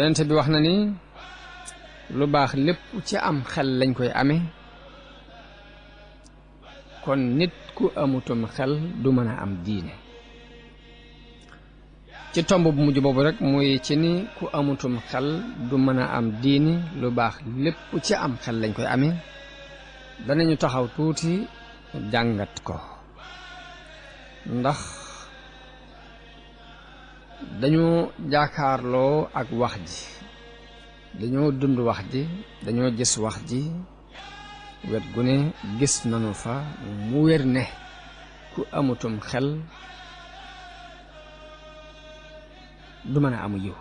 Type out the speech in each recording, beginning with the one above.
yonent bi wax na ni lu baax lépp ci am xel lañ koy amee kon nit ku amutum xel du mën a am diine ci tomb bu mujj boobu rek muy ci ni ku amutum xel du mën a am diini lu baax lépp ci am xel lañ koy amee danañu taxaw tuuti jàngat ko ndax dañoo jaakaarloo ak wax ji dañoo dund wax ji dañoo gis wax ji wet gu ne gis nanu fa mu wér ne ku amutum xel du mën a amu yiw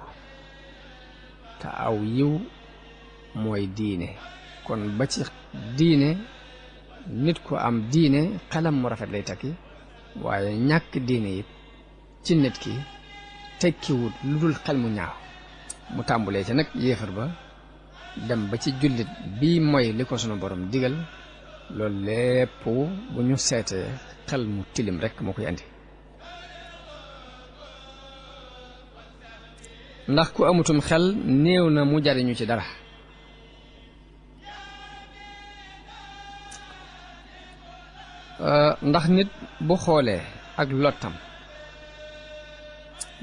te aw yiw mooy diine kon ba ci diine nit ku am diine xelam mu rafet lay takki waaye ñàkk diine it ci nit ki tekkiwut lu dul xel mu ñaaw mu tàmbulee ca nag yéefar ba dem ba ci jullit bii mooy li ko sunu borom digal loolu lépp bu ñu seetee xel mu tilim rekk moo koy andi ndax ku amutum xel néew na mu jariñu ci dara ndax nit bu xoolee ak lottam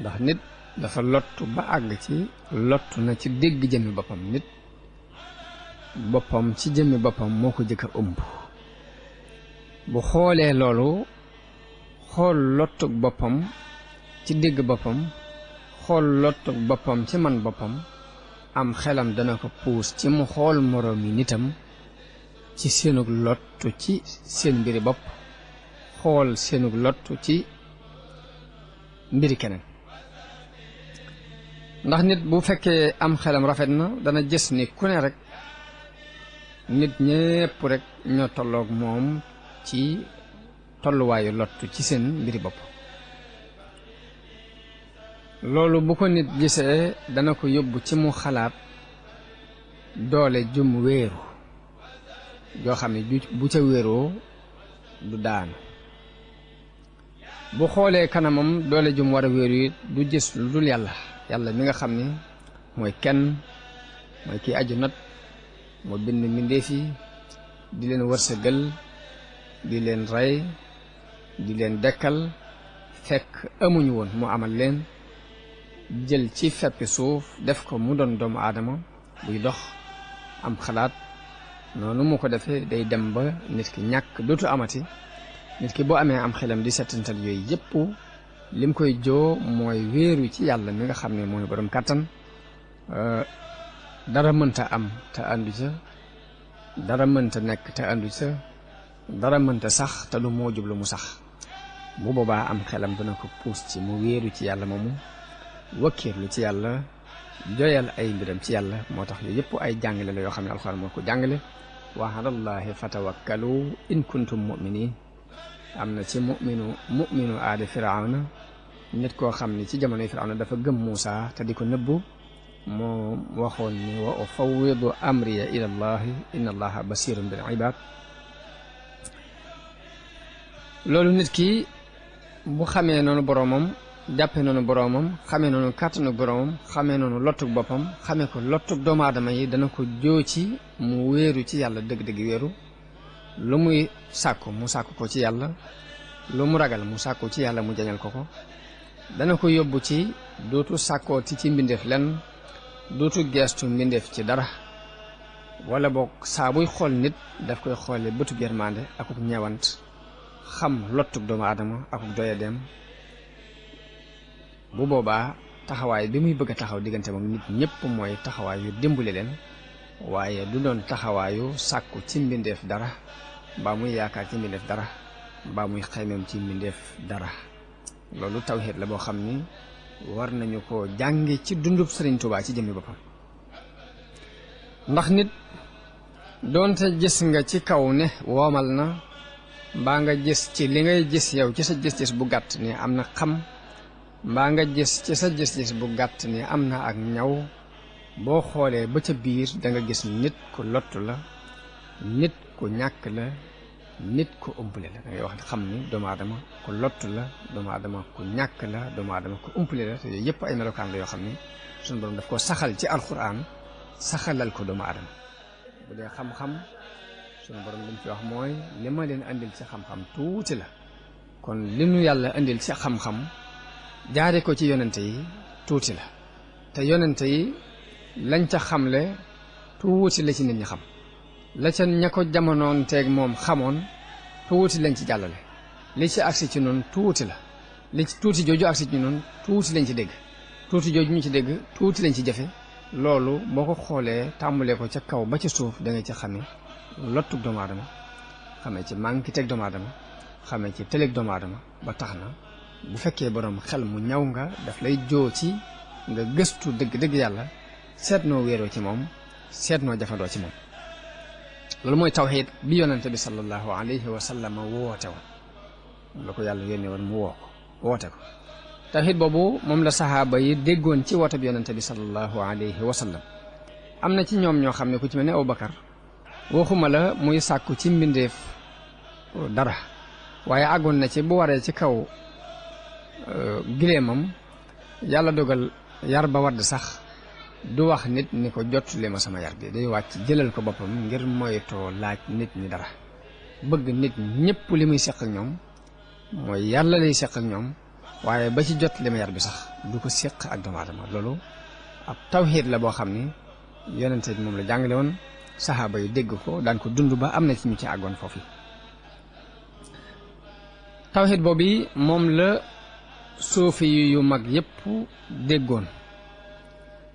ndax nit dafa lottu ba àgg ci lottu na ci dégg jëmmi boppam nit boppam ci jëmmi boppam moo ko jëkk a ëmb bu xoolee loolu xool lottug boppam ci dégg boppam xool lottug boppam ci man boppam am xelam dana ko puus ci mu xool moroomi nitam ci seenug lottu ci seen mbiri bopp xool seenug lottu ci mbiri keneen ndax nit bu fekkee am xelam rafet na dana gis ni ku ne rek nit ñépp rek ñoo tolloog moom ci tolluwaayu lottu ci seen mbiri bopp loolu bu ko nit gisee dana ko yóbbu ci mu xalaat doole jum wéeru joo xam ne bu ca wéeroo du daanu bu xoolee kanamam doole jum war a wéeru it du gis lu dul yàlla mi nga xam ni mooy kenn mooy kii aju nat moo bind mbindéef yi di leen wërsëgal di leen rey di leen dekkal fekk amuñu woon mu amal leen jël ci feppi suuf def ko mu doon doomu aadama buy dox am xalaat noonu mu ko defee day dem ba nit ki ñàkk dootu amati nit ki boo amee am xelam di settantal yooyu yépp lim koy joo mooy wéeru ci yàlla mi nga xam ne mooy borom kàttan dara mënta am te àndu ca dara mënta nekk te àndu ca dara mënta sax te du moo jublu mu sax bu boobaa am xelam dana ko puus ci mu wéeru ci yàlla moomu wakkiirlu ci yàlla joyal ay mbiram ci yàlla moo tax yooyu yëpp ay jàngale la yoo xam ne alxuraan moo ko jàngale wa alallahi fatawakkalu in kuntum mu'minin am na ci mu'minu aali firawna nit koo xam ne ci jamonoy firawna dafa gëm Muusa te di ko nëbbu moo waxoon ni wa ufawwidu amriya ila allahi inna allaha basirun bil ibad loolu nit ki bu xamee noonu boroomam jàppe noonu boroomam xamee noonu kàttanu boroomam xamee noonu lottug boppam xamee ko lottug doomu aadama yi dana ko joo ci mu wéeru ci yàlla dëgg-dëgg wéeru lu muy sàkku mu sàkku ko ci yàlla lu mu ragal mu sàkku ci yàlla mu jañal ko ko dana ko yóbbu ci dootu sàkkooti ci mbindeef lenn dootu geestu mbindeef ci dara wala boog saa buy xool nit daf koy xoole bëtub yërmande akuk ñewant xam lottug doomu aadama akuk doyadeem bu boobaa taxawaay bi muy bëgg a taxaw diggante moom nit ñépp mooy taxawaayu dimbali leen waaye du doon taxawaayu sàkku ci mbindeef dara mbaa muy yaakaar ci mbindeef dara mbaa muy xaymeem ci mbindeef dara loolu tawhiid la boo xam ni war nañu ko jànge ci dundub Sëriñ Tuubaa ci jëmmi boppam ndax nit doonte gis nga ci kaw ne woomal na mbaa nga gis ci li ngay gis yow ci sa gis-gis bu gàtt ni am na xam mbaa nga gis ci sa gis-gis bu gàtt ni am na ak ñaw boo xoolee ba ca biir da nga gis nit ku lottu la nit ku ñàkk la nit ku umpale la da ngay wax xam ni doomu aadama ku lottu la doomu aadama ku ñàkk la doomu aadama ku umpale la te yooyu yëpp ay melokaan la yoo xam ni suñu borom daf koo saxal ci alquran saxalal ko doomu aadama. bu dee xam-xam suñu borom li mu ci wax mooy li ma leen andil ci xam-xam tuuti la kon li nu yàlla andil ci xam-xam jaare ko ci yonente yi tuuti la te yonente yi lañ ca xamle tuuti la ci nit ñi xam la ca ña ko jamonoon teeg moom xamoon tuuti lañ ci jàllale li ci agsi ci noonu tuuti la li ci tuuti jooju agsi ci noonu tuuti lañ ci dégg tuuti jooju ñu ci dégg tuuti lañ ci jafe loolu boo ko xoolee tàmbalee ko ca kaw ba ca suuf da nga ci xame lottug doomu aadama xamee ci manki teg doomu aadama xamee ci tëleg doomu aadama ba tax na bu fekkee borom xel mu ñaw nga daf lay joo ci nga gëstu dëgg-dëgg yàlla seet noo wéeroo ci moom seet noo jafandoo ci moom loolu mooy tawxiid bi yonente bi sallallahu alayhi wa sallam woote woon la ko yàlla yónnee woon mu woote ko tawxiid boobu moom la saxaaba yi déggoon ci woote bi yonente bi sallallahu alayhi wa sallam am na ci ñoom ñoo xam ne ku ci mel ne Abubakar waxuma la muy sàkku ci mbindeef dara waaye àggoon na ci bu waree ci kaw gileemam yàlla dogal yar ba wadd sax du wax nit ni ko jottali ma sama yar bi day wàcc jëlal ko boppam ngir moytoo laaj nit ñi dara bëgg nit ñëpp li muy seq ak ñoom mooy yàlla lay seq ak ñoom waaye ba ci jot li ma yar bi sax du ko seq ak doomu aadama loolu ab tawxiid la boo xam ni yonente bi moom la jàngale woon saxaaba yi dégg ko daan ko dund ba am na ci ñu ci àggoon foofu tawxiid boobu moom la suufi yu mag yépp déggoon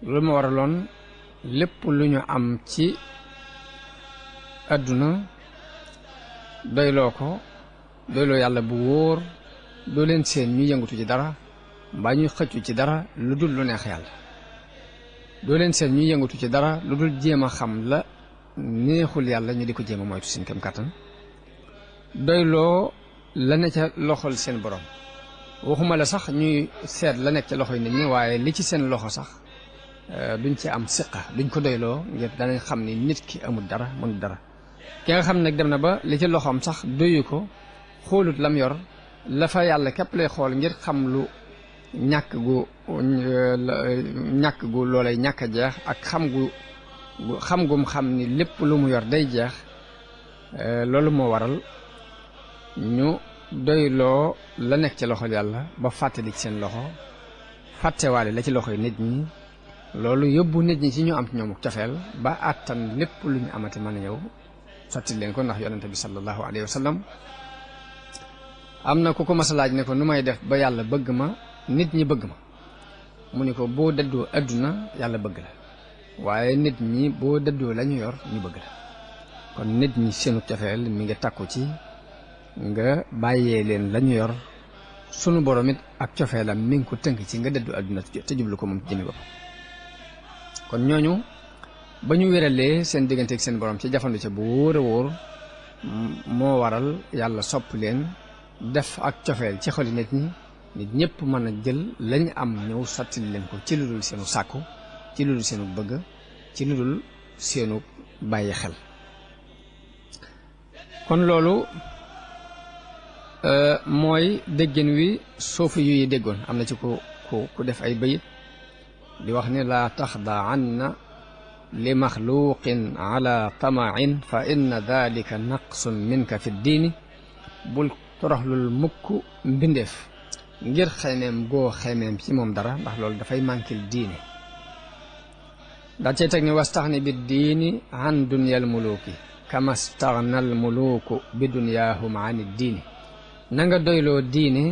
loolu ma waraloon lépp lu ñu am ci àdduna doyloo ko doyloo yàlla bu wóor doo leen seen ñu yëngatu ci dara mbaa ñuy xëccu ci dara lu dul lu neex yàlla doo leen seen ñu yëngatu ci dara lu dul jéem a xam la neexul yàlla ñu di ko jéem a moytu seen kem kàttan doyloo la ne ca loxol seen borom waxuma la sax ñuy seet la nekk ca loxoy nit ñi waaye li ci seen loxo sax duñ ci am siqa duñ ko doyloo ngir danañ xam ni nit ki amul dara mënul dara ki nga xam nag dem na ba li ci loxoom sax doyu ko xoolut lam yor la fa yàlla képp lay xool ngir xam lu ñàkk gu loolay ñàkk a jeex ak xam gum xam ni lépp lu mu yor day jeex loolu moo waral ñu doyloo la nekk ci loxol yàlla ba fàttali ci seen loxo fàttewaale la ci loxoy nit ñi loolu yóbbu nit ñi ci ñu am ci ñoom cofeel ba àttan lépp lu ñu amati mën a ñëw sotti leen ko ndax yonente bi sallallahu alayhi wa sallam am na ku ko mas a laaj ne ko nu may def ba yàlla bëgg ma nit ñi bëgg ma mu ni ko boo dëddoo adduna yàlla bëgg la waaye nit ñi boo dëddoo la ñu yor ñu bëgg la kon nit ñi seenu cofeel mi ngi takku ci nga bàyyee leen la ñu yor sunu borom it ak cofeelam mi ngi ko tënk ci nga dëddu adduna te jublu ko moom jëmi bopp kon ñooñu ba ñu wéralee seen diggante ak seen borom ci jafandu ca bu wóor a wóor moo waral yàlla sopp leen def ak cofeel ci xoli nit ñi nit ñëpp mën a jël lañ am ñëw sottili leen ko ci lu dul seenu sàkku ci lu dul seenu bëgg ci lu dul seenu bàyyi xel kon loolu mooy déggin wi soofi yu yi déggoon am na ci ku def ay bayit di wax ni laa taxda anna li maxluqin ala tamain fa inna dalika naqsun minka fi ddiini bul toroxlul mukk mbindeef ngir xemeem goo xemeem ci moom dara ndax loolu dafay mànkil diine daa cey teg ni wastaxni bi diini an dunyal muluki kama staxnal muluku bi dunyaahum an diini na nga doyloo diine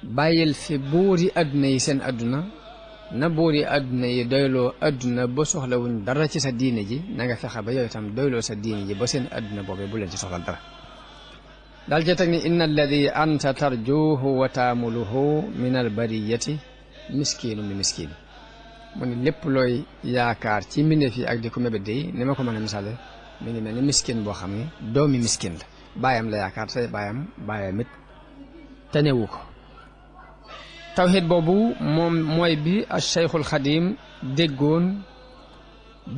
bàyyil fi buuri àdduna yi seen àdduna na buuri àdduna yi doyloo àdduna ba soxlawuñ dara ci sa diine ji na nga fexe ba yow itam doyloo sa diine ji ba seen àdduna boobee bu leen ci soxlal dara daal cee teg ni inna alladi anta tarjuhu wa taamuluhu min albariyati miskiinu mi miskiin mu ne lépp looy yaakaar ci mbindeef yi ak di ko mébét yi ni ma ko mën a misaale mi ngi mel ni miskin boo xam ne doomi miskin la baayam la yaakaar say baayam it tanewu ko tawxiid boobu moom mooy bi a Cheikhul Xadim déggoon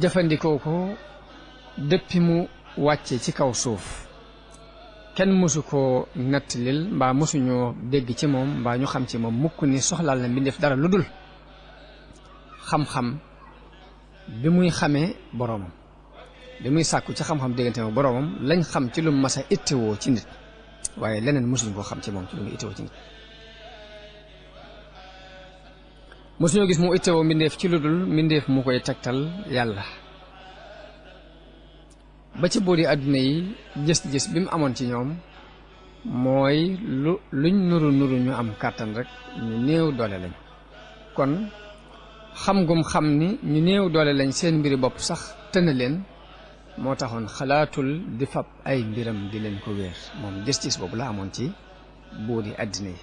jëfandikoo ko dëppi mu wàcce ci kaw suuf kenn mësu koo nettalil mbaa mësuñoo dégg ci moom mbaa ñu xam ci moom mukk ni soxlaal na mbindeef dara lu dul xam-xam bi muy xamee boroomam bi muy sàkku ci xam-xam diggante ak boroomam lañ xam ci lu mas a ittewoo ci nit waaye leneen mësuñu koo xam ci moom ci lu muy ittewoo ci nit mësuñoo gis mu ittewoo mbindeef ci lu dul mbindeef mu koy tegtal yàlla ba ci boori àdduna yi gis-gis bi mu amoon ci ñoom mooy luñ nuru ñu am kàttan rek ñu néew doole lañ kon xam gum xam ni ñu néew doole lañ seen mbiri bopp sax tëna leen moo taxoon xalaatul di fab ay mbiram di leen ko wéer moom gis-gis boobu la amoon ci boori àdduna yi